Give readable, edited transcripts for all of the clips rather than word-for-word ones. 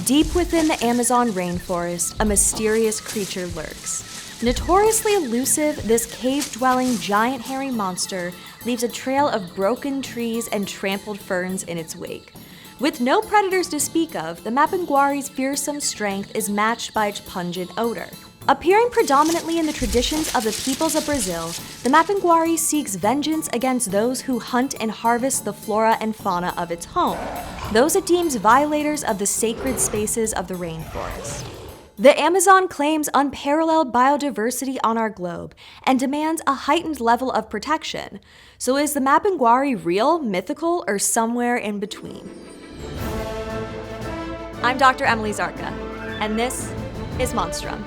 Deep within the Amazon rainforest, a mysterious creature lurks. Notoriously elusive, this cave-dwelling giant hairy monster leaves a trail of broken trees and trampled ferns in its wake. With no predators to speak of, the Mapinguari's fearsome strength is matched by its pungent odor. Appearing predominantly in the traditions of the peoples of Brazil, the Mapinguari seeks vengeance against those who hunt and harvest the flora and fauna of its home, those it deems violators of the sacred spaces of the rainforest. The Amazon claims unparalleled biodiversity on our globe and demands a heightened level of protection. So is the Mapinguari real, mythical, or somewhere in between? I'm Dr. Emily Zarka, and this is Monstrum.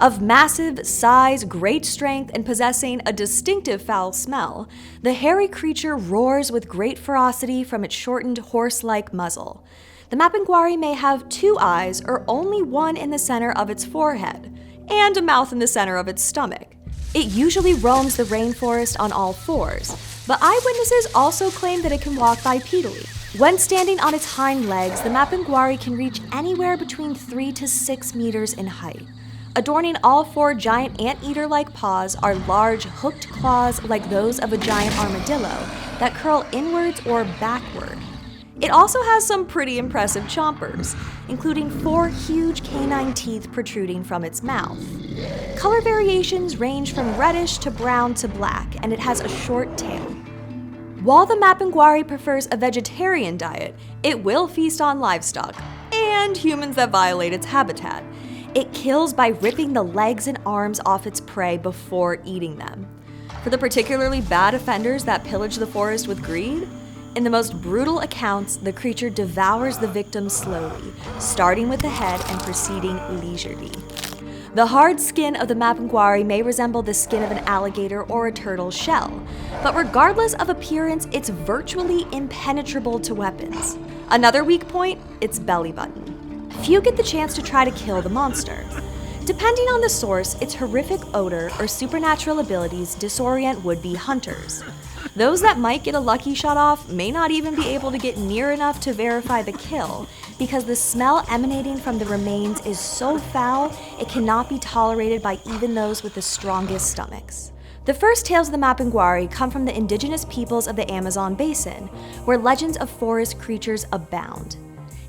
Of massive size, great strength, and possessing a distinctive foul smell, the hairy creature roars with great ferocity from its shortened horse-like muzzle. The Mapinguari may have 2 eyes or only one in the center of its forehead, and a mouth in the center of its stomach. It usually roams the rainforest on all 4s, but eyewitnesses also claim that it can walk bipedally. When standing on its hind legs, the Mapinguari can reach anywhere between 3 to 6 meters in height. Adorning all 4 giant anteater-like paws are large hooked claws like those of a giant armadillo that curl inwards or backward. It also has some pretty impressive chompers, including 4 huge canine teeth protruding from its mouth. Color variations range from reddish to brown to black, and it has a short tail. While the Mapinguari prefers a vegetarian diet, it will feast on livestock and humans that violate its habitat. It kills by ripping the legs and arms off its prey before eating them. For the particularly bad offenders that pillage the forest with greed, in the most brutal accounts, the creature devours the victim slowly, starting with the head and proceeding leisurely. The hard skin of the Mapinguari may resemble the skin of an alligator or a turtle's shell, but regardless of appearance, it's virtually impenetrable to weapons. Another weak point, its belly button. Few get the chance to try to kill the monster. Depending on the source, its horrific odor or supernatural abilities disorient would-be hunters. Those that might get a lucky shot off may not even be able to get near enough to verify the kill, because the smell emanating from the remains is so foul it cannot be tolerated by even those with the strongest stomachs. The first tales of the Mapinguari come from the indigenous peoples of the Amazon basin, where legends of forest creatures abound.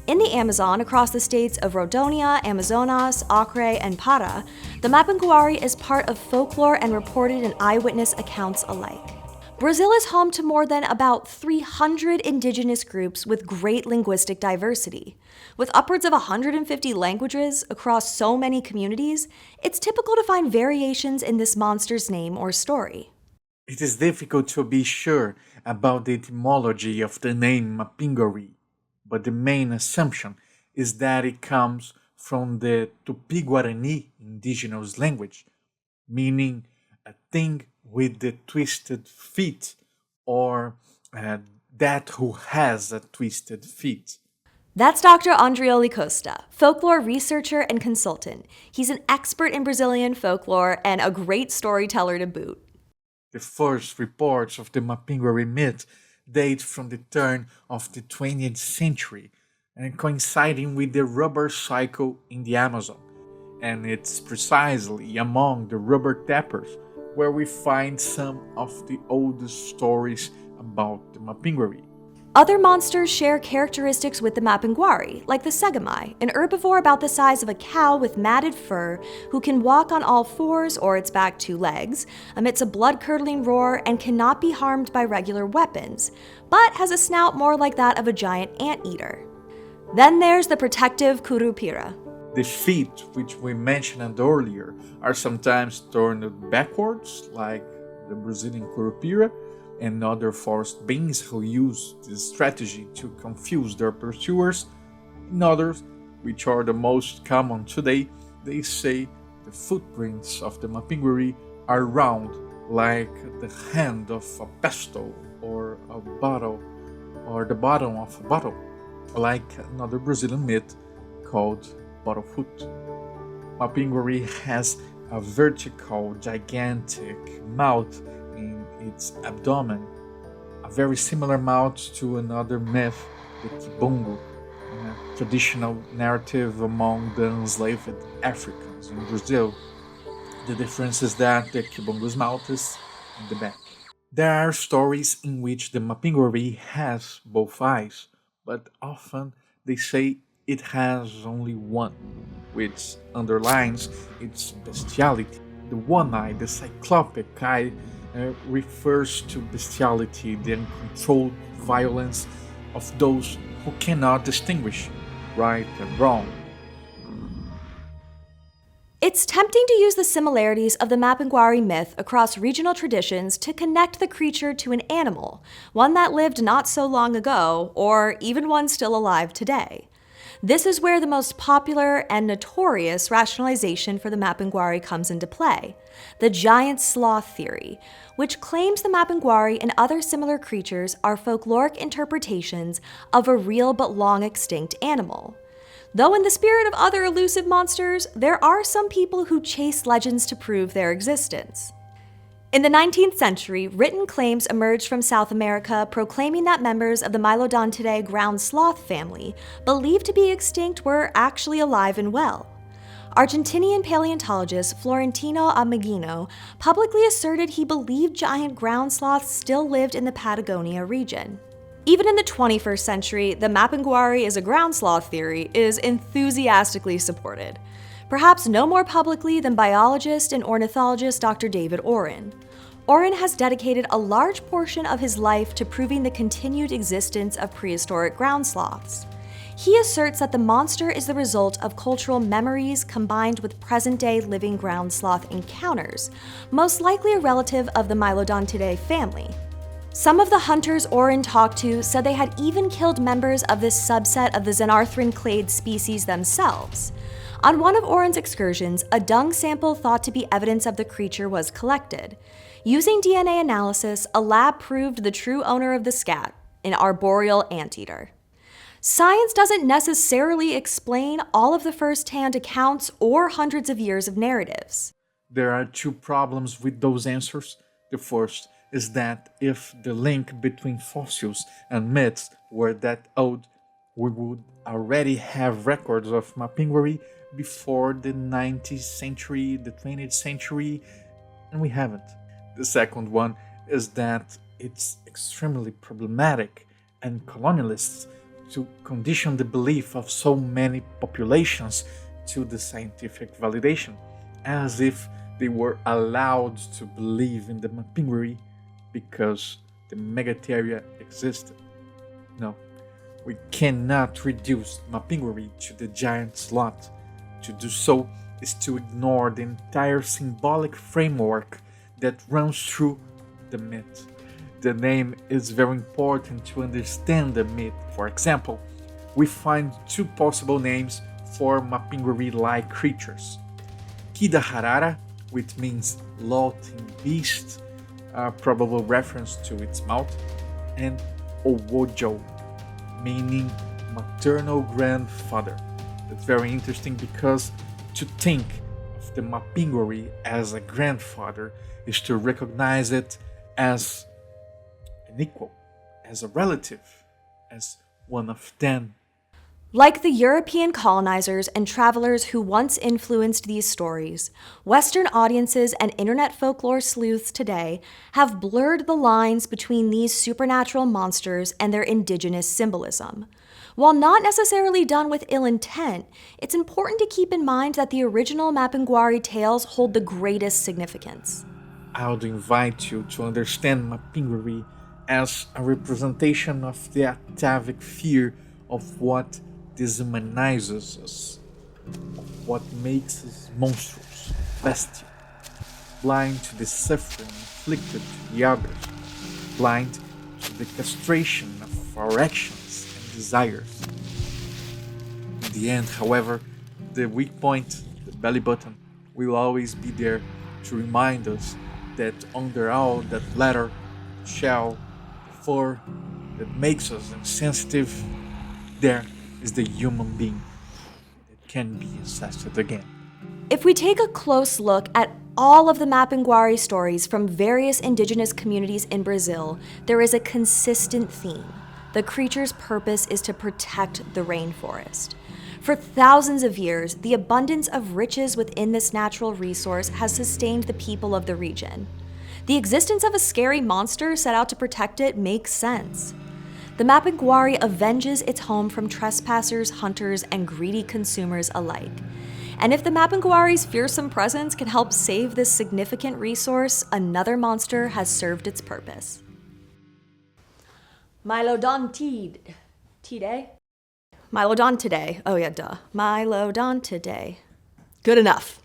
In the Amazon, across the states of Rondônia, Amazonas, Acre, and Para, the Mapinguari is part of folklore and reported in eyewitness accounts alike. Brazil is home to more than about 300 indigenous groups with great linguistic diversity. With upwards of 150 languages across so many communities, it's typical to find variations in this monster's name or story. It is difficult to be sure about the etymology of the name Mapinguari, but the main assumption is that it comes from the Tupi-Guarani indigenous language, meaning a thing with the twisted feet, or that who has a twisted feet. That's Dr. Andrioli Costa, folklore researcher and consultant. He's an expert in Brazilian folklore and a great storyteller to boot. The first reports of the Mapinguari myth date from the turn of the 20th century, and coinciding with the rubber cycle in the Amazon. And it's precisely among the rubber tappers where we find some of the oldest stories about the Mapinguari. Other monsters share characteristics with the Mapinguari, like the Segamai, an herbivore about the size of a cow with matted fur who can walk on all 4s or its back 2 legs, emits a blood-curdling roar, and cannot be harmed by regular weapons, but has a snout more like that of a giant anteater. Then there's the protective Curupira. The feet, which we mentioned earlier, are sometimes turned backwards, like the Brazilian Curupira and other forest beings who use this strategy to confuse their pursuers. In others, which are the most common today, they say the footprints of the Mapinguari are round, like the hand of a pestle or a bottle, or the bottom of a bottle, like another Brazilian myth called Bottlefoot. Mapinguari has a vertical, gigantic mouth in its abdomen, a very similar mouth to another myth, the Kibongo, traditional narrative among the enslaved Africans in Brazil. The difference is that the Kibongo's mouth is in the back. There are stories in which the Mapinguari has both eyes, but often they say it has only one, which underlines its bestiality. The one eye, the cyclopic eye, refers to bestiality, the uncontrolled violence of those who cannot distinguish right and wrong. It's tempting to use the similarities of the Mapinguari myth across regional traditions to connect the creature to an animal, one that lived not so long ago, or even one still alive today. This is where the most popular and notorious rationalization for the Mapinguari comes into play, the giant sloth theory, which claims the Mapinguari and other similar creatures are folkloric interpretations of a real but long extinct animal. Though in the spirit of other elusive monsters, there are some people who chase legends to prove their existence. In the 19th century, written claims emerged from South America proclaiming that members of the Mylodontidae ground sloth family, believed to be extinct, were actually alive and well. Argentinian paleontologist Florentino Ameghino publicly asserted he believed giant ground sloths still lived in the Patagonia region. Even in the 21st century, the Mapinguari is a ground sloth theory is enthusiastically supported, perhaps no more publicly than biologist and ornithologist Dr. David Oren. Oren has dedicated a large portion of his life to proving the continued existence of prehistoric ground sloths. He asserts that the monster is the result of cultural memories combined with present-day living ground sloth encounters, most likely a relative of the Mylodontidae family. Some of the hunters Oren talked to said they had even killed members of this subset of the Xenarthran clade species themselves. On one of Oren's excursions, a dung sample thought to be evidence of the creature was collected. Using DNA analysis, a lab proved the true owner of the scat, an arboreal anteater. Science doesn't necessarily explain all of the first-hand accounts or hundreds of years of narratives. There are two problems with those answers. The first is that if the link between fossils and myths were that old, we would already have records of Mapinguari before the 19th century, the 20th century, and we haven't. The second one is that it's extremely problematic and colonialists to condition the belief of so many populations to the scientific validation, as if they were allowed to believe in the Mapinguari because the megatheria existed. No, we cannot reduce Mapinguari to the giant sloth. To do so is to ignore the entire symbolic framework that runs through the myth. The name is very important to understand the myth. For example, we find two possible names for Mapinguari-like creatures. Kidaharara, which means laughing beast, a probable reference to its mouth, and Owojo, meaning maternal grandfather. That's very interesting because to think of the Mapinguari as a grandfather is to recognize it as an equal, as a relative, as one of them. Like the European colonizers and travelers who once influenced these stories, Western audiences and internet folklore sleuths today have blurred the lines between these supernatural monsters and their indigenous symbolism. While not necessarily done with ill intent, it's important to keep in mind that the original Mapinguari tales hold the greatest significance. I would invite you to understand Mapinguari as a representation of the atavic fear of what dehumanizes us, of what makes us monstrous, bestial, blind to the suffering inflicted to the others, blind to the castration of our actions and desires. In the end, however, the weak point, the belly button, will always be there to remind us that under all that leather, shell, fur that makes us insensitive, there is the human being that can be assessed again. If we take a close look at all of the Mapinguari stories from various indigenous communities in Brazil, there is a consistent theme: The creature's purpose is to protect the rainforest. For thousands of years, the abundance of riches within this natural resource has sustained the people of the region. The existence of a scary monster set out to protect it makes sense. The Mapinguari avenges its home from trespassers, hunters, and greedy consumers alike. And if the Mapinguari's fearsome presence can help save this significant resource, another monster has served its purpose. Mylodontidae. Mylodontidae. Oh yeah, duh. Mylodontidae. Good enough.